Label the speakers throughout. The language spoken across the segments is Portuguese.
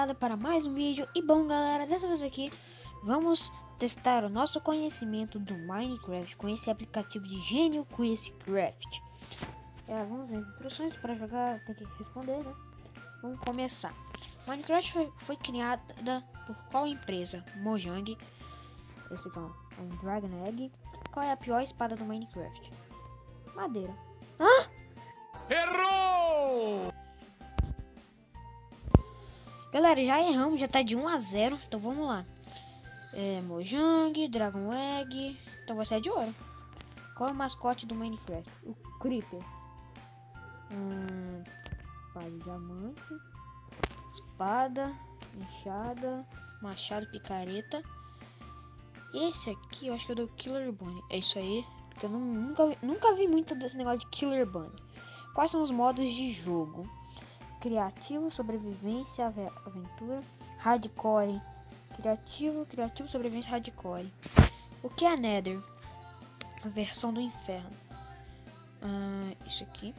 Speaker 1: camarada para mais um vídeo. E bom galera, dessa vez aqui vamos testar o nosso conhecimento do Minecraft com esse aplicativo de gênio QuizCraft. Vamos ver as instruções para jogar, tem que responder, né? Vamos começar. Minecraft foi criada por qual empresa? Mojang. Esse aqui é um Dragon Egg. Qual é a pior espada do Minecraft? Madeira. Hã?
Speaker 2: Errou!
Speaker 1: Galera, já erramos, já tá de 1 a 0. Então vamos lá. Mojang, Dragon Egg. Então você é de ouro. Qual é o mascote do Minecraft? O Creeper. Espada de diamante. Espada. Enxada. Machado, picareta. Esse aqui eu acho que é do Killer Bunny. É isso aí. Porque eu nunca vi muito desse negócio de Killer Bunny. Quais são os modos de jogo? Criativo, sobrevivência, aventura, hardcore. Criativo, sobrevivência, hardcore. O que é Nether? A versão do inferno. Isso aqui.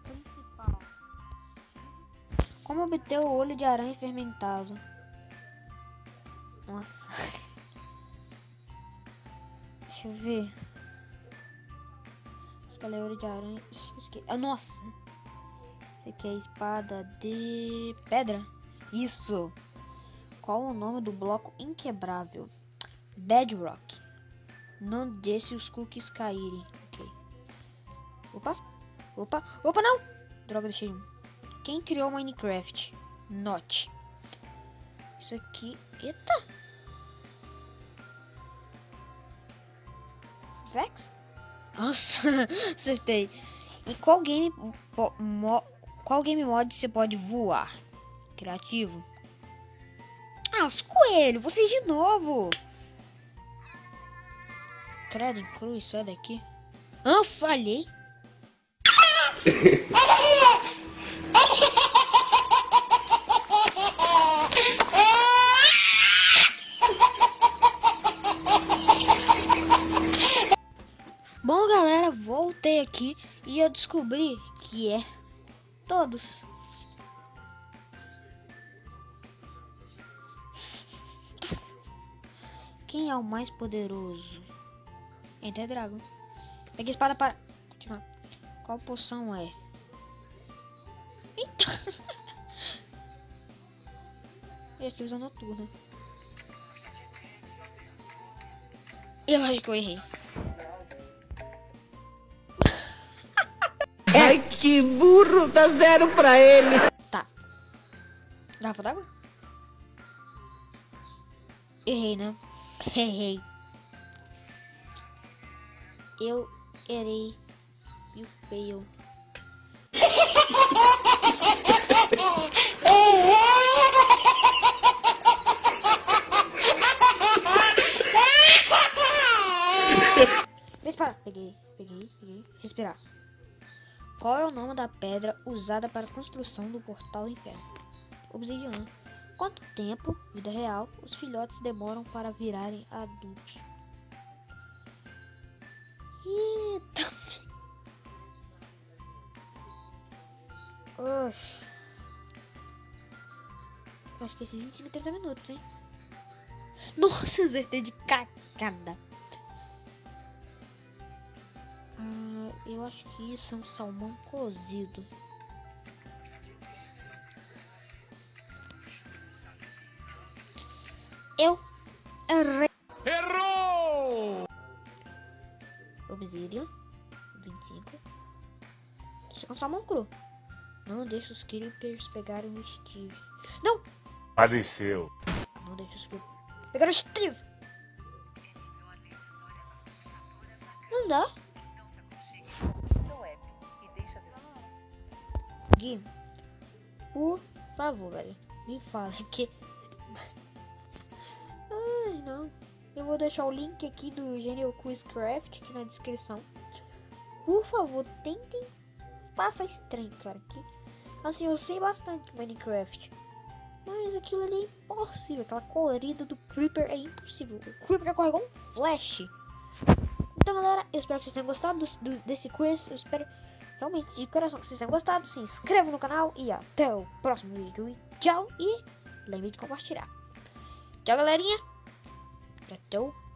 Speaker 1: Principal. Como obter o olho de aranha fermentado? Nossa. Deixa eu ver. Acho que ela é olho de aranha. Isso aqui. Nossa. Isso aqui é espada de pedra. Isso. Qual o nome do bloco inquebrável? Bedrock. Não deixe os cookies caírem. Ok. Opa, não. Droga, deixei um. Quem criou Minecraft? Notch. Isso aqui. Eita! Vex? Nossa, acertei. Em qual game mod você pode voar? Criativo? Os coelhos, vocês de novo. Credo, cruz, sai daqui. Falhei. Bom galera, voltei aqui e eu descobri que é todos. Quem é o mais poderoso? Enter Dragon. Peguei a espada para continuar. Qual poção é? Eita! Eu aqui usando noturna. Eu acho que eu errei.
Speaker 3: Ai, que burro, dá 0 pra ele.
Speaker 1: Tá. Garrafa d'água? Errei, né? Errei. Eu errei. You fail. Peguei. Respirar. Qual é o nome da pedra usada para a construção do portal do inferno? Obsidiana. Quanto tempo, vida real, os filhotes demoram para virarem adultos? Eita. Oxi. Acho que esses 25 30 minutos, hein? Nossa, acertei de cagada. Eu acho que isso é um salmão cozido. Eu errei.
Speaker 2: Errou!
Speaker 1: Obsidian 25. Isso é um salmão cru. Não deixa os creepers pegarem o Steve. Não!
Speaker 2: Faleceu.
Speaker 1: Não deixa os creepers pegarem o Steve. Não dá. Gui, por favor, velho, me fala que... Ai, não. Eu vou deixar o link aqui do Genial QuizCraft aqui na descrição. Por favor, tentem passar esse trem, cara. Que, assim, eu sei bastante Minecraft. Mas aquilo ali é impossível. Aquela corrida do Creeper é impossível. O Creeper corre igual um flash. Então, galera, eu espero que vocês tenham gostado desse quiz. Eu espero realmente de coração que vocês tenham gostado. Se inscreva no canal e até o próximo vídeo. E tchau. E lembre de compartilhar. Tchau, galerinha. Tchau. Tchau.